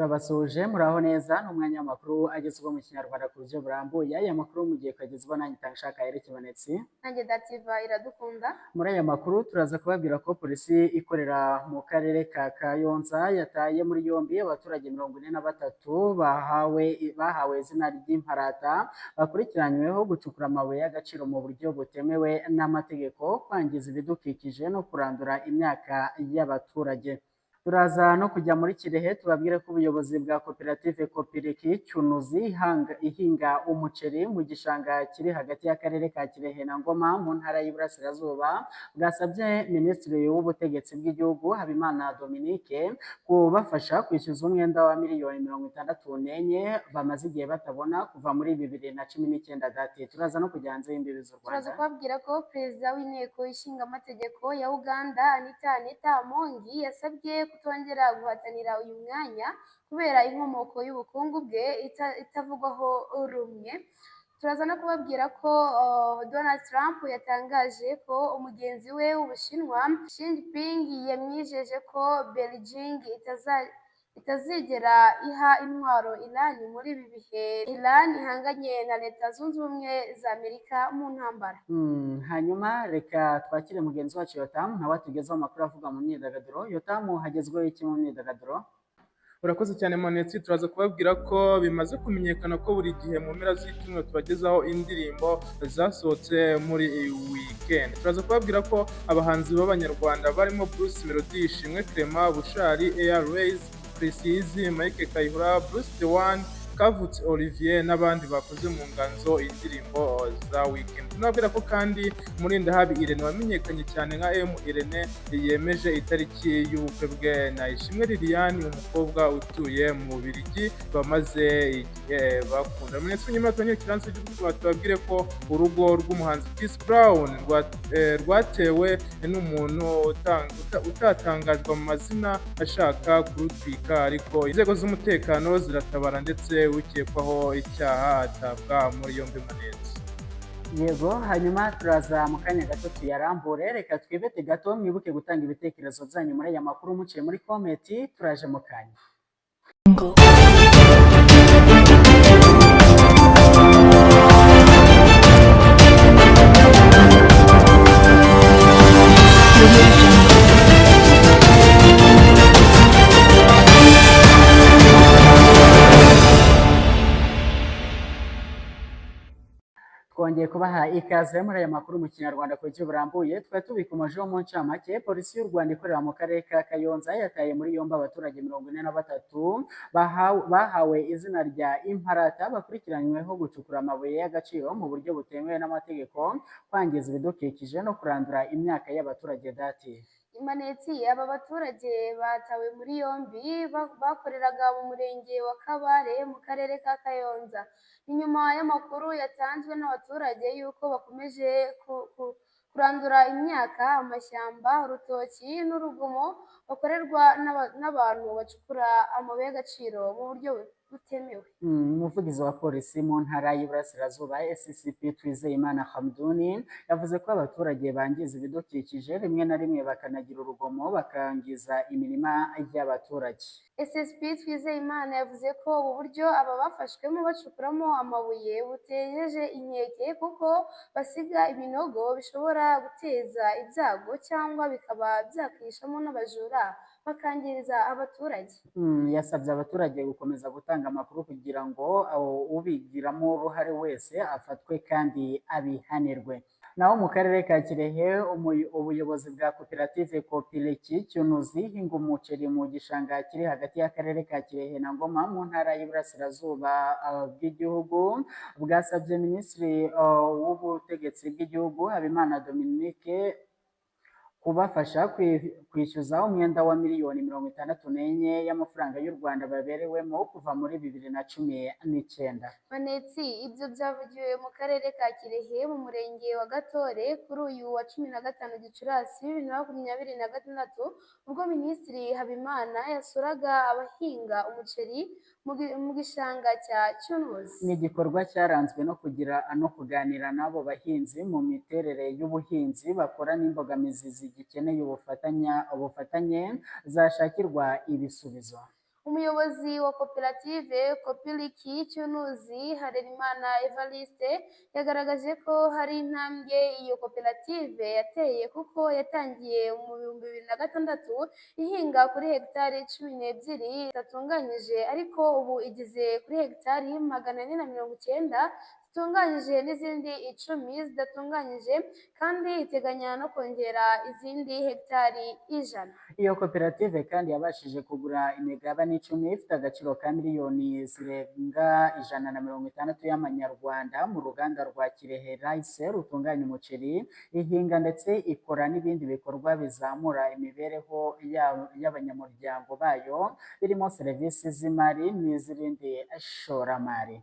turabasuje muraho neza n'umwanya w'amakuru agezweho mu kinyarwanda ku buryo burambuye. Aya makuru mugiye kugezwa nanjye Tanshaka Eric Kimanetsi nanjye Dativa Iradukunda. Muri aya makuru turaza kubabwira ko polisi ikorera mu karere ka Kayonza yataye muri yombi abaturage 43 bahawe izina ry'imparata bakurikiranyweho gucukura amabuye y'agaciro mu buryo butemewe n'amategeko, kwangiza ibidukikije no kurandura imyaka y'abaturage. Turaza no kujya muri Kirehe tubabwire ko ubuyobozi bwa koperative Kopiriki Cyunuzi ihinga umuceri mu gishanga kiri hagati y'akarere ka Kirehe na Ngoma mu ntara y'Iburasirazuba bwasabye Minisitiri w'Ubutegetsi bw'Igihugu Habimana Dominique kubafasha kwishyuza umwenda wa miliyoni 64 bamaze igihe batabona kuva muri 2019 date. Turaza no kujya hanze y'imbibi z'u Rwanda. Turaza kubabwira ko Perezida w'Inteko Ishinga Amategeko ya Uganda Anita Amongi yasabye kutongera guhatanira uyu mwanya kubera inkomoko y'ubukungu bwe itavugwaho rumwe. Turaza no kubabwira ko Donald Trump yatangaje ko umugenzi we w'Ubushinwa Xi Jinping yamwijeje ko Beijing itazigera iha intwaro Iran muri ibi bihe Iran ihanganye na Leta Zunze Ubumwe za Amerika mu ntambara. Hanyuma reka twakire mugenzi wacu Yotamu nawe atugezaho amakuru avuga mu myidagaduro. Yotamu, hagezweho iki mu myidagaduro? Urakoze cyane Monetsi. Turaza kubabwira ko bimaze kumenyekana ko buri gihe mu mpera z'icyumweru tubagezaho indirimbo zasohotse muri weekend. Turaza kubabwira ko abahanzi b'abanyarwanda barimo Bruce Melody, Ishimwe Clement, Bushari, Airways, Precieze, Mike Kayihura, Bruce The One, Kavutse Olivier n'abandi bakoze mu nganzo indirimbo za weekend. Tunabwira ko kandi Murindahabi Irene wamenyekanye cyane nka M Irene yemeje itariki y'ubukwe bwe na Ishimwe Liliane, umukobwa utuye mu Bubiligi bamaze igihe bakunda. Mwese nyuma tonyine kiranze cy'uko tubabwire ko urugo rw'umuhanzi Chris Brown rwatewe n'umuntu utatangajwe mu mazina ashaka kurutwika, ariko inzego z'umutekano ziratabara ndetse ukekwaho icyaha atabwa muri yombi Monetsi. Yego, hanyuma turaza mu kanya gato tuyarambure. Reka twibete gato, mwibuke gutanga ibitekerezo byanyu muri aya makuru muciye muri komenti. Turaje mu kanya. Twongeye kubaha ikaze muri aya makuru mu kinyarwanda ku buryo burambuye. Twari tubikomojeho mu ncamake. Polisi y'u Rwanda ikorera mu karere ka Kayonza yataye muri yombi abaturage 43 bahawe izina rya imparata bakurikiranyweho gucukura amabuye y'agaciro mu buryo butemewe n'amategeko, kwangiza ibidukikije no kurandura imyaka y'abaturage dati. Imanetsi, aba baturage batawe muri yombi bakoreraga mu murenge wa Kabare mu karere ka Kayonza. Inyuma y'amakuru yatanzwe n'abaturage yuko bakomeje kurandura imyaka, amashyamba, urutoki n'urugomo bakorerwa n'abantu bacukura amabuye y'agaciro mu buryo butemewe. Umuvugizi wa polisi mu ntara y'Iburasirazuba SCP Twizeyimana Hamduni yavuze ko abaturage bangiza ibidukikije rimwe na rimwe bakanagira urugomo bakangiza imirima y'abaturage. SCP Twizeyimana yavuze ko ubu buryo aba bafashwemo bacukuramo amabuye butejeje inkeke kuko basiga ibinogo bishobora guteza ibyago cyangwa bikaba byakishamo n'abajura bakangiriza abaturage. Yasabye abaturage gukomeza gutanga amakuru kugira ngo ubigiramo uruhare wese afatwe kandi abihanirwe. Naho mu karere ka Kirehe ubuyobozi bwa koperative Kopiriki Cyunuzi ihinga umuceri mu gishanga kiri hagati y'akarere ka Kirehe na Ngoma mu ntara y'Iburasirazuba bw'igihugu bwasabye Minisitiri w'Ubutegetsi bw'Igihugu Habimana Dominique kubafasha kwishyuza umwenda wa miliyoni 64 y'amafaranga y'u Rwanda baberewemo kuva muri 2019. Manetsi, ibyo byavugiwe mu karere ka Kirehe mu murenge wa Gatore kuri uyu wa 15 Gicurasi 2026 ubwo Minisitiri Habimana yasuraga abahinga umuceri mu gishanga cya Cyunuzi. Ni igikorwa cyaranzwe no kuganira n'abo bahinzi mu miterere y'ubuhinzi bakora n'imbogamizi zigikeneye ubufatanye zashakirwa ibisubizo. umuyobozi wa koperative Kopiliki Cyunuzi Harerimana Evariste yagaragaje ko hari intambwe iyo koperative yateye kuko yatangiye mu 2006 ihinga kuri hegitari 12 zidatunganyije ariko ubu igeze kuri hegitari 490 zitunganyije n'izindi 10 zidatunganyije kandi iteganya no kongera izindi hegitari 100. Iyo koperative kandi yabashije kugura imigabane 10 ifite agaciro ka miliyoni zirenga 160 y'amanyarwanda mu ruganda rwa Kirehe Rice rutunganya umuceri, ihinga ndetse ikora n'ibindi bikorwa bizamura imibereho y'abanyamuryango bayo birimo serivisi z'imari n'iz'irindi shoramari.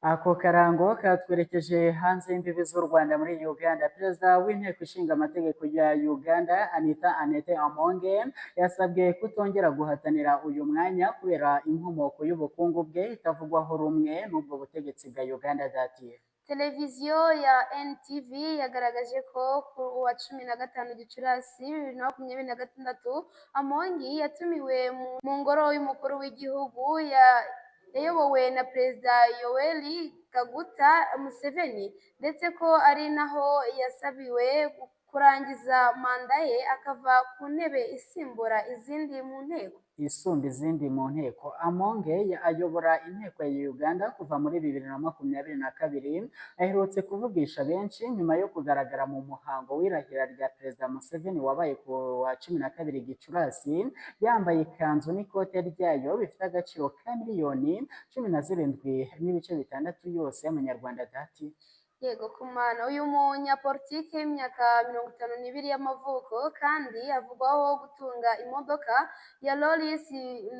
Ako karango katwerekeje hanze y'imbibi z'u Rwanda muri Uganda. Perezida w'inteko ishinga amategeko ya Uganda Anita Amonge yasabwe kutongera guhatanira uyu mwanya kubera inkomoko y'ubukungu bwe itavugwaho rumwe n'ubwo butegetsi bwa Uganda dati. Televiziyo ya NTV yagaragaje ko ku wa 15 Gicurasi 2026 Amongi yatumiwe mu ngoro y'umukuru w'igihugu yayobowe na Perezida Yoweri Kaguta Museveni ndetse ko ari naho yasabiwe kurangiza manda ye akava ku ntebe isimbura izindi mu nteko. Amonge ayobora inteko ya Uganda kuva muri 2022 aherutse kuvugisha benshi nyuma yo kugaragara mu muhango w'irahira rya Perezida Museveni wabaye ku wa 12 Gicurasi yambaye ikanzu n'ikote ryayo bifite agaciro ka miliyoni 17.6 yose y'amanyarwanda dati. Yego kumana uyu munyapolitike w'imyaka 52 y'amavuko kandi avugwaho gutunga imodoka ya Rolls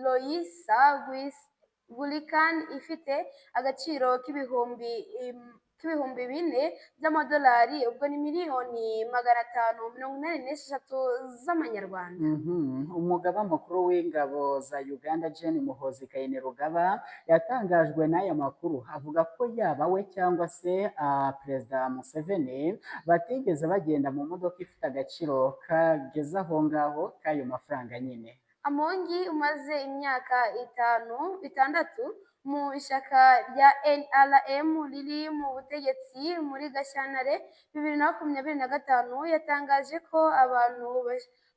Royce Vulcan ifite agaciro k'ibihumbi 4 by'amadolari ubwo ni miliyoni 586 z'amanyarwanda. Umugaba mukuru w'ingabo za Uganda Gen Muhoozi Kainerugaba yatangajwe n'aya makuru avuga ko yaba we cyangwa se Perezida Museveni batigeze bagenda mu modoka ifite agaciro kageze aho ngaho k'ayo mafaranga nyine. Amongi umaze imyaka 6 mu ishyaka rya NRM riri mu butegetsi muri Gashyantare 2025 yatangaje ko abantu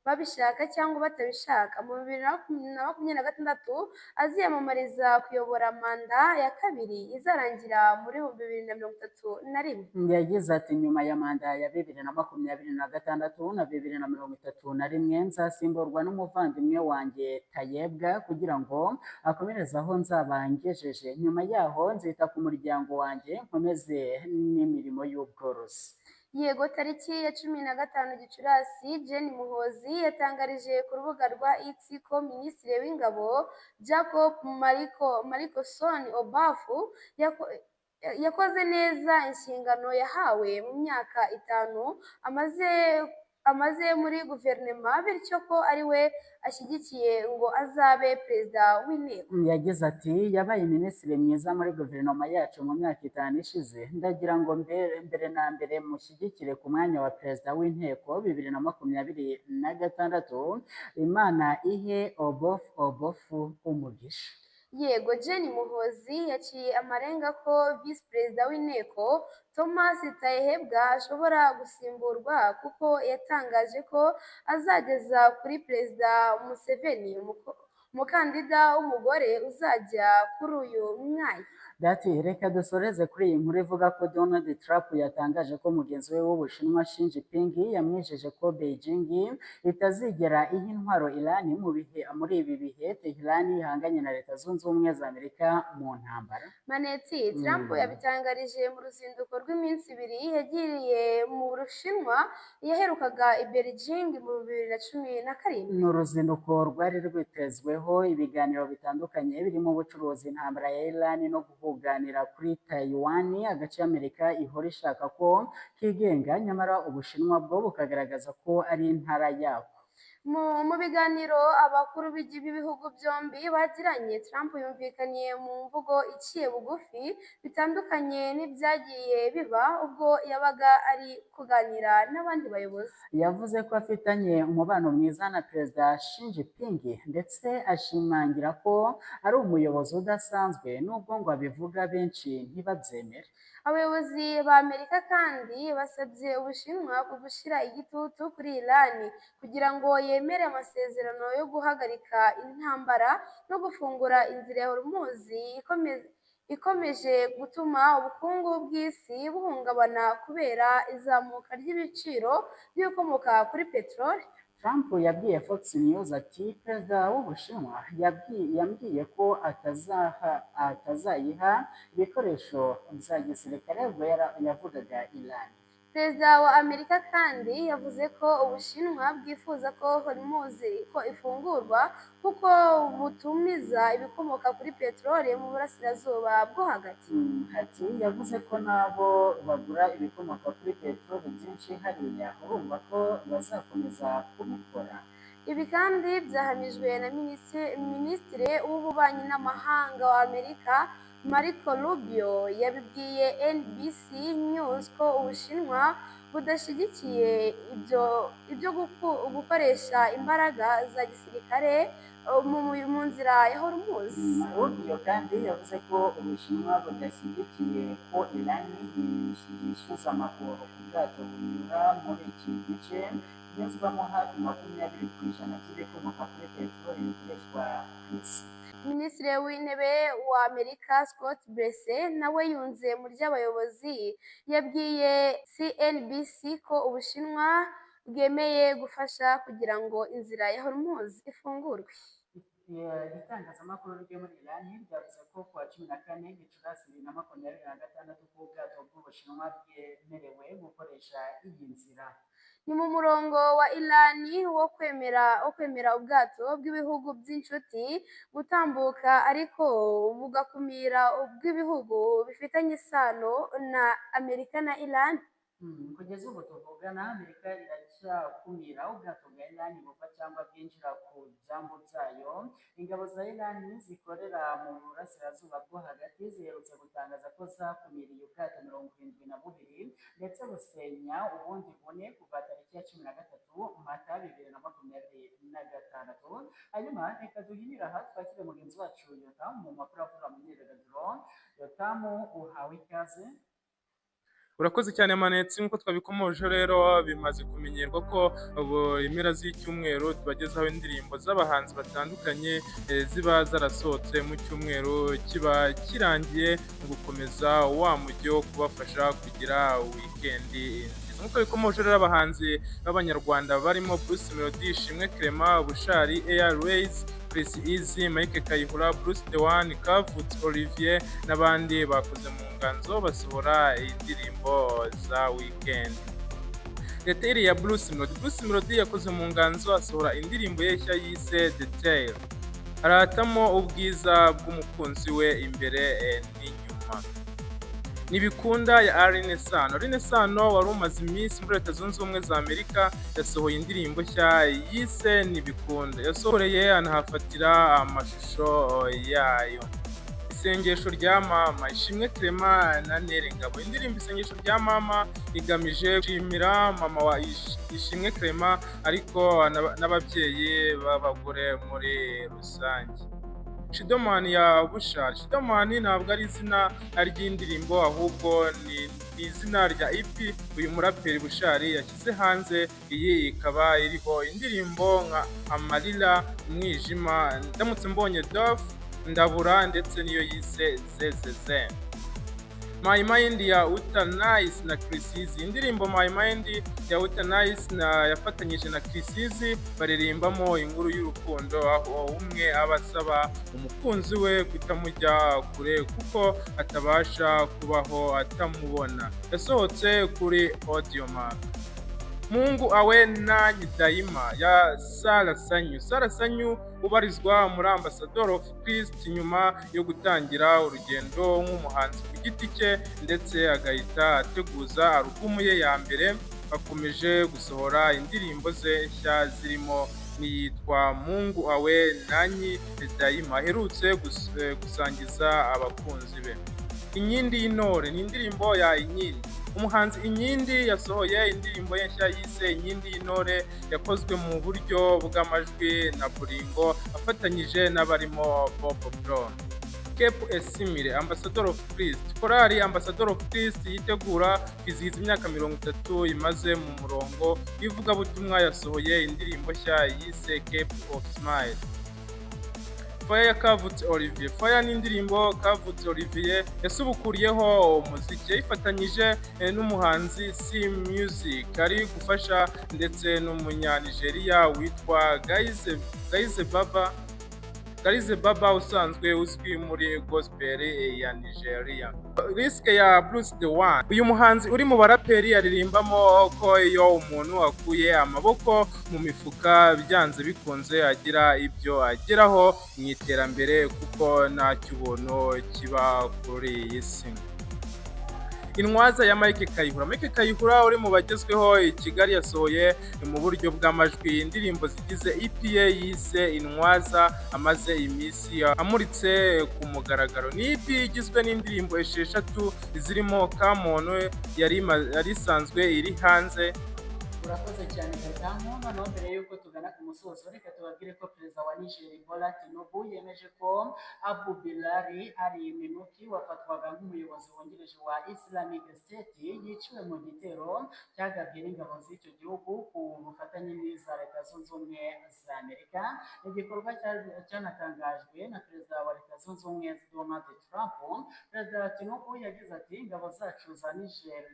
babishaka cyangwa batabishaka mu 2026 aziyamamariza kuyobora manda ya kabiri izarangira muri 2031. Yagize ati nyuma ya manda ya 2026 na 2031 nzasimburwa n'umuvandimwe wanjye Tayebwa kugira ngo akomereze aho nzabangejeje. Nyuma yaho nzita ku muryango wanjye nkomeze n'imirimo y'ubworozi. Yego tariki ya 15 Gicurasi Gen Muhoozi yatangarije ku rubuga rwa X ko Minisitiri w'Ingabo Jacob Marikoson Obafu yakoze neza inshingano yahawe mu myaka 5 amaze muri guverinoma bityo ko ari we ashyigikiye ngo azabe perezida w'inteko. Yagize ati yabaye minisitiri mwiza muri guverinoma yacu mu myaka 5 ishize ndagira ngo mbere na mbere mushyigikire ku mwanya wa perezida w'inteko 2026 Imana ihe Obofu umugisha. Yego Gen Muhoozi yaciye amarenga ko visi perezida w'inteko Thomas Tayebwa ashobora gusimburwa kuko yatangaje ko azageza kuri Perezida Museveni umukandida w'umugore uzajya kuri uyu mwanya. Dati reka dusoreze kuri iyi nkuru ivuga ko Donald Trump yatangaje ko mugenzi we w'Ubushinwa Xi Jinping yamwijeje ko Beijing itazigera iha intwaro Iran muri ibi bihe Tehran ihanganye na Leta Zunze Ubumwe za Amerika mu ntambara. Manetsi Trump yabitangarije mu ruzinduko rw'iminsi 2 yagiriye mu Bushinwa yaherukaga i Beijing mu 2017. Ni uruzinduko rwari rwitezweho ibiganiro bitandukanye birimo ubucuruzi, intambara ya Iran no kuganira kuri Taiwan, agace Amerika ihora ishaka ko kigenga nyamara Ubushinwa bwo bukagaragaza ko ari intara yako. Mu biganiro abakuru b'ibihugu byombi bagiranye, Trump yumvikaniye mu mvugo iciye bugufi bitandukanye n'ibyagiye biba ubwo yabaga ari kuganira n'abandi bayobozi. yavuze ko afitanye umubano mwiza na Perezida Xi Jinping ndetse ashimangira ko ari umuyobozi udasanzwe nubwo ngo abivuga benshi ntibabyemere. Abayobozi ba Amerika kandi basabye Ubushinwa gushyira igitutu kuri Iran kugira ngo yemere amasezerano yo guhagarika intambara no gufungura inzira ya Hormuz ikomeje gutuma ubukungu bw'isi buhungabana kubera izamuka ry'ibiciro by'ibikomoka kuri peteroli. Trump yabwiye Fox News ati perezida w'Ubushinwa yambwiye ko atazayiha ibikoresho bya gisirikare ubwo yavugaga Iran. Perezida wa Amerika kandi yavuze ko Ubushinwa bwifuza ko Hormuz ko ifungurwa kuko butumiza ibikomoka kuri peteroli mu burasirazuba bwo hagati. Ati yavuze ko nabo bagura ibikomoka kuri peteroli byinshi hariya urumva ko bazakomeza kubikora. Ibi kandi byahamijwe na Minisitiri w'Ububanyi n'Amahanga wa Amerika Marco Rubio yabibwiye NBC News ko Ubushinwa budashyigikiye ibyo gukoresha imbaraga za gisirikare mu nzira ya Hormuz. Rubio kandi yavuze ko Ubushinwa budashyigikiye ko Iran yishyuza amakuru ku bwato bunyura muri iki gice binyuzwamo hafi 20% by'ibikomoka kuri peteroli bikoreshwa ku isi. Minisitiri w'Intebe wa Amerika Scott Bessent nawe yunze mu ry'abayobozi yabwiye CNBC ko Ubushinwa bwemeye gufasha kugira ngo inzira ya Hormuz ifungurwe. Itangazamakuru ryo muri Iran ryavuze ko ku wa 14 Gicurasi 2026 ko ubwato bw'Ubushinwa bwemerewe gukoresha iyi nzira. Ni mu murongo wa Iran wo kwemera ubwato bw'ibihugu by'inshuti gutambuka ariko bugakumira ubw'ibihugu bifitanye isano na Amerika na Iran. Kugeza ubu tuvugana Amerika iracyakumira ubwato bwa Iran buva cyangwa bwinjira ku byambu byayo. Ingabo za Iran zikorera mu burasirazuba bwo hagati ziherutse gutangaza ko zakumiriye ubwato 72 ndetse busenya ubundi bune kuva tariki ya 13 Mata 2026. Hanyuma reka duhinira aha twakire mugenzi wacu Yotamu mu makuru avuga mu myidagaduro. Yotamu, uhawe ikaze. Urakoze cyane Manetsi, nk'uko twabikomoje rero bimaze kumenyerwa ko buri mpera z'icyumweru tubagezaho indirimbo z'abahanzi batandukanye ziba zarasohotse mu cyumweru kiba kirangiye mu gukomeza wa mujyi wo kubafasha kugira wikendi nziza. Nk'uko bikomoje rero abahanzi b'Abanyarwanda barimo Bruce Melody, Ishimwe Clement, Bushari, Airways, Chris Easy, Mike Kayihura, Bruce The One, Kavutse Olivier n'abandi bakoze mu nganzo basohora indirimbo za weekend. Detail ya Bruce Melody yakoze mu nganzo asohora indirimbo ye nshya yise Detail, aratamo ubwiza bw'umukunzi we imbere n'inyuma. Nibikunda ya Aline Sano wari umaze iminsi muri Leta Zunze Ubumwe za Amerika yasohoye indirimbo nshya yise Nibikunda, yasohoreye anahafatira amashusho yayo. Isengesho rya Mama, Ishimwe Clement na Nere Ngabo. Indirimbo Isengesho rya Mama igamije gushimira mama wa Ishimwe Clement ariko n'ababyeyi b'abagore muri rusange. Shidomani ya Bushari. Shidomani ntabwo ari izina ry'indirimbo ahubwo ni izina rya EP uyu muraperi Bushari yashyize hanze. Iyi ikaba iriho indirimbo nka Amarira, Umwijima, Ndamutse Mbonye Dof, Ndabura ndetse niyo yise Zezeze. My Mind ya Utanice na Chris Easy. Indirimbo My Mind ya Utanice yafatanyije na Chris Easy baririmbamo inkuru y'urukundo aho umwe abasaba umukunzi we kutamujya kure kuko atabasha kubaho atamubona. Yasohotse kuri Audiomack. Mungu awe nanyi daima ya Sara Sanyu ubarizwa muri Ambassador of Christ nyuma yo gutangira urugendo nk'umuhanzi ku giti cye ndetse agahita ateguza alubumu ye ya mbere. Akomeje gusohora indirimbo ze nshya zirimo yitwa Mungu Awe Nanyi Daima aherutse gusangiza abakunzi be. Inkindi y'Intore ni indirimbo ya Inkindi. Umuhanzi Inkindi yasohoye indirimbo ye nshya yise Inkindi y'Intore yakozwe mu buryo bw'amajwi na Buringo afatanyije n'abarimo Bob Brown. Cape Esimire Ambassador of Christ. Korali Ambassador of Christ yitegura kwizihiza imyaka 30 imaze mu murongo w'ivugabutumwa yasohoye indirimbo nshya yise Cape of Smile. Fire ya Kavutse Olivier. Fire ni indirimbo Kavutse Olivier yasubukuriyeho umuziki yifatanyije n'umuhanzi C Music ari gufasha ndetse n'umunya-Nigeria witwa Gaize Baba usanzwe uzwi muri gospel ya Nigeria. Risque ya Bruce the One. Uyu muhanzi uri mu baraperi aririmbamo ko iyo umuntu akuye amaboko mu mifuka byanze bikunze agira ibyo ageraho mu iterambere kuko nta cyubuntu kiba kuri iyi si. Intwaza ya Mike Kayihura. Mike Kayihura uri mu bagezweho i Kigali yasohoye mu buryo bw'amajwi indirimbo zigize EPA yise Intwaza amaze iminsi amuritse ku mugaragaro. Ni EP igizwe n'indirimbo 6 zirimo Kamono yari isanzwe iri hanze. Urakoze cyane Gatamu. Noneho mbere y'uko tugana ku musozo reka tubabwire ko perezida wa Niger Bola Tinubu yemeje ko Abu Bilal al-Minuki wafatwaga nk'umuyobozi wungirije wa Islamic State yiciwe mu gitero cyagabwe n'ingabo z'icyo gihugu ku bufatanye n'iza Leta Zunze Ubumwe za Amerika. Igikorwa cyanatangajwe na perezida wa Leta Zunze Ubumwe Donald Trump. Perezida Tinubu yagize ati ingabo zacu za Niger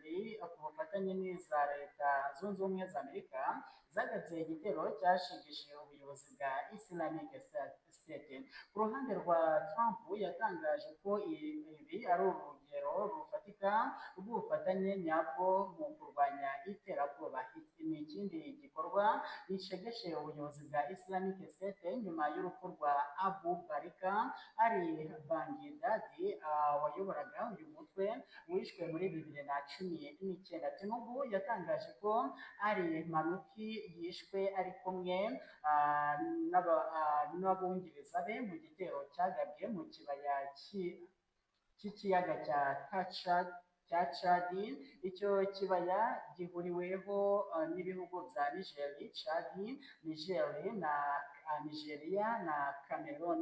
ku bufatanye n'iza Leta Zunze Ubumwe za Amerika zagabye igitero cyashigishije ubuyobozi bwa Islamic State. Ku ruhande rwa Trump yatangaje ko ibi ari urugero rufatika rw'ubufatanye nyabwo mu kurwanya iterabwoba. Ni ikindi gikorwa gishegeshe ubuyobozi bwa Islamic State nyuma y'urupfu rwa Abu Barika al-Baghdadi wayoboraga uyu mutwe wishwe muri 2019. Tinubu yatangaje ko al-Minuki yishwe ari kumwe n'abungiriza be mu gitero cyagabwe mu kibaya cy'ikiyaga cya Chad. Icyo kibaya gihuriweho n'ibihugu bya Nigeria na Cameroon.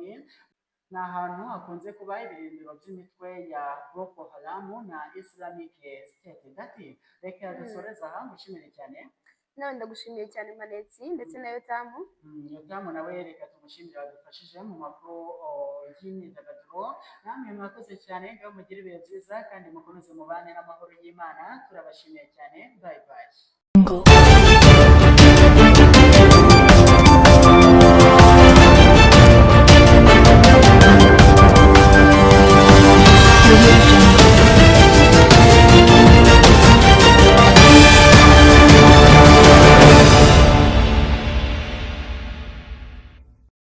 Ni ahantu hakunze kuba ibirindiro by'imitwe ya Boko Haram na Islamic State. Dati reka dusoreza aha ngushimire cyane. Nawe ndagushimiye cyane Manetsi ndetse na Yotamu. Yotamu nawe reka tumushimire wadufashije mu makuru y'imyidagaduro. Namwe mwakoze cyane ngaho mugire ibihe byiza kandi mukomeze mubane n'amahoro y'Imana. Turabashimiye cyane. Bye bye.